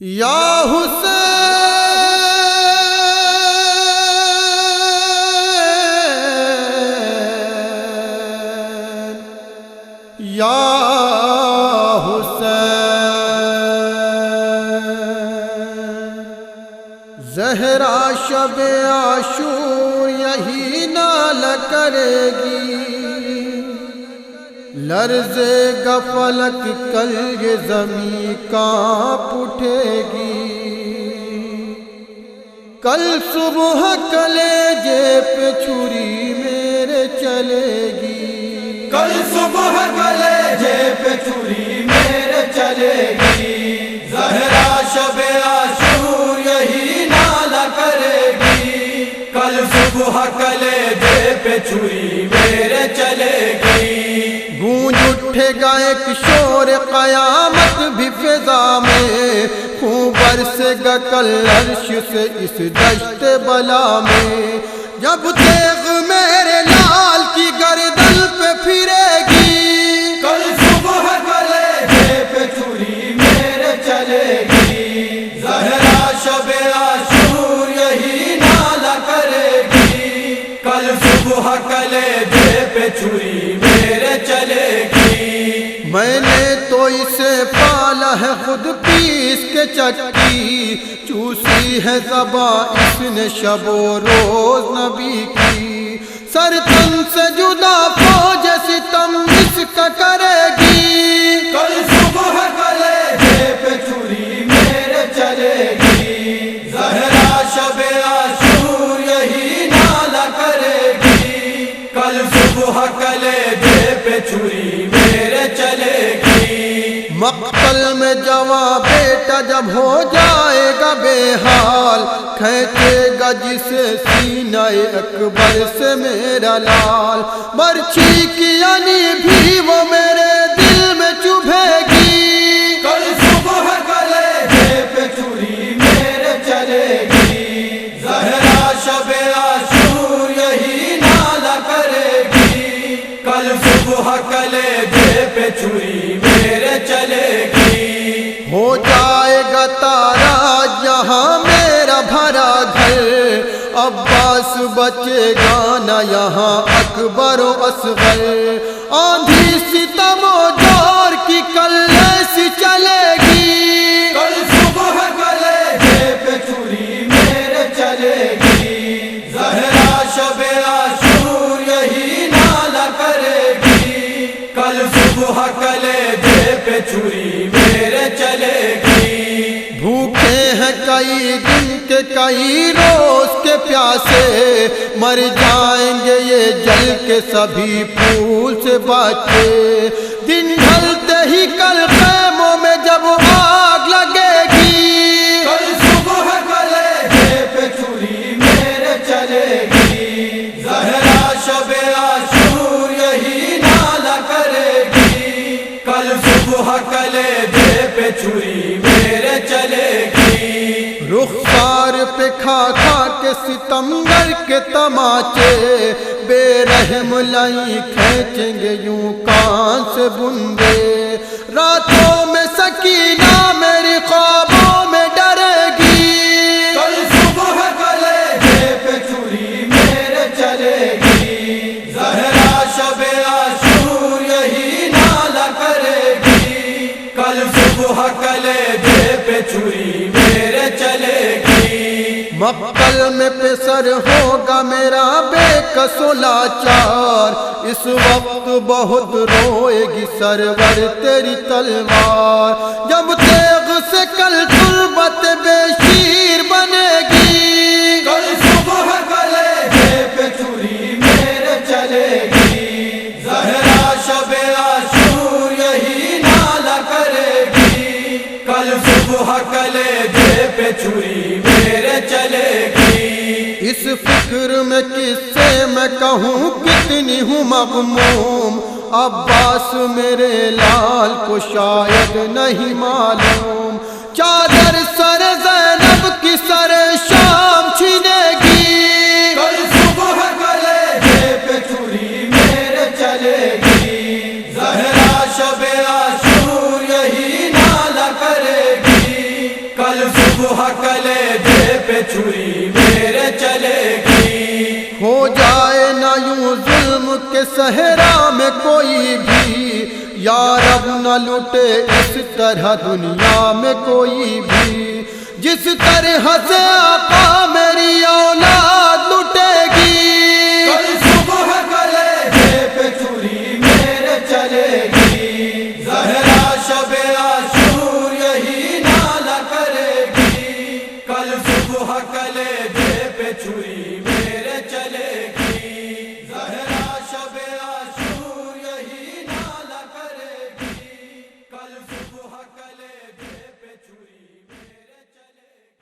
یا حسین یا حسین، زہرا شب عاشور یہی نالہ کرے گی، لرزے گا فلک کل یہ زمین کانپ اٹھے گی، کل صبح کلیجے پہ چھری میرے چلے گی، کل صبح کلیجے پہ چھری میرے چلے گی، زہرا شب عاشور یہی نالہ کرے گی، کل صبح کلیجے پہ چھری میرے چلے گی، گونج اٹھے گا ایک شور قیامت بھی فضا میں، خون برسے گا کل عرش سے اس دشت بلا میں، جب تیغ میرے لال کی گردن پہ پھرے گی، کل صبح کلیجے پہ چھری میرے چلے گی، زہرا شب عاشور یہی نالہ کرے گی، کل صبح کلیجے پہ چھری میرے چلے گی، میں نے تو اسے پالا ہے خود پیس کے چکی، چوسی ہے زباں اس نے شب و روز نبی کی، سر تن سے جدا فوج ستم اس کا کرے گی، کل صبح کلیجے پہ چھری میرے چلے گی، زہرا شب عاشور یہی نالہ کرے گی، کل صبح کلیجے پہ چھری میرے چلے گی، مقتل میں جواں بیٹا جب ہو جائے گا بے حال، کھینچے گا جسے سینہ اکبر سے میرا لال، برچھی کی یعنی بھی وہ میرے دل میں چبھے گی، کل صبح کلیجے پہ چھری میرے چلے گی، زہرا شب عاشور یہی نالہ کرے گی، کل صبح کلیجے پہ چھری میرے چلے گی، ہو جائے گا تارا یہاں میرا بھرا گھر، عباس بچے گا نہ یہاں اکبر و اصغر، آندھی ستم و جور کی کل ایسی چلے گی، کل صبح کلیجے پہ چھری میرے چلے گی، زہرا شب عاشور یہی نالہ کرے گی، کل صبح کلیجے پہ چھری میرے چلے گی، بھوکے ہیں کئی دن کے کئی روز کے پیاسے، مر جائیں گے یہ جل کے سبھی پھول سے بچے، دن ڈھلتے ہی کل خیموں میں جب آگ لگے گی، کل صبح کلیجے پہ چھری میرے چلے گی، زہرا شب عاشور یہی نالہ کرے گی، کل صبح کلیجے پہ چھری میرے چلے گی، رخسار پہ کھا کھا کے ستمگر کے تماچے، بے رحم لائی کھینچیں گے یوں کان سے بندے، راتوں میں سکینہ میری خوابوں میں ڈرے گی، کل صبح کلیجے پہ چھری میرے چلے گی، زہرا شب عاشور یہی نالہ کرے گی، کل صبح کلیجے پہ چھری میرے چلے گی، مقتل میں پسر ہوگا میرا بے کس و لاچار، اس وقت بہت روئے گی سرور تیری تلوار، جب تیغ سے کل تربت بے شیر بنے گی، کل صبح کلیجے پہ چھری میرے چلے گی، زہرا شب عاشور یہی نالہ کرے گی، کل صبح کلیجے پہ چھری میرے چلے گی، اس فکر میں کس سے میں کہوں کتنی ہوں مغموم، عباس میرے لال کو شاید نہیں معلوم، چادر سر زینب کی سر شام چھینے گی، کل صبح کلیجے پہ چھری میرے چلے گی، زہرا شب عاشور یہی نالہ کرے گی، کل صبح کلیجے پہ چھری میرے چلے گی، ہو جائے نہ یوں ظلم کے صحرا میں کوئی بھی، یا رب نہ لٹے اس طرح دنیا میں کوئی بھی، جس طرح سے آقا میری اولاد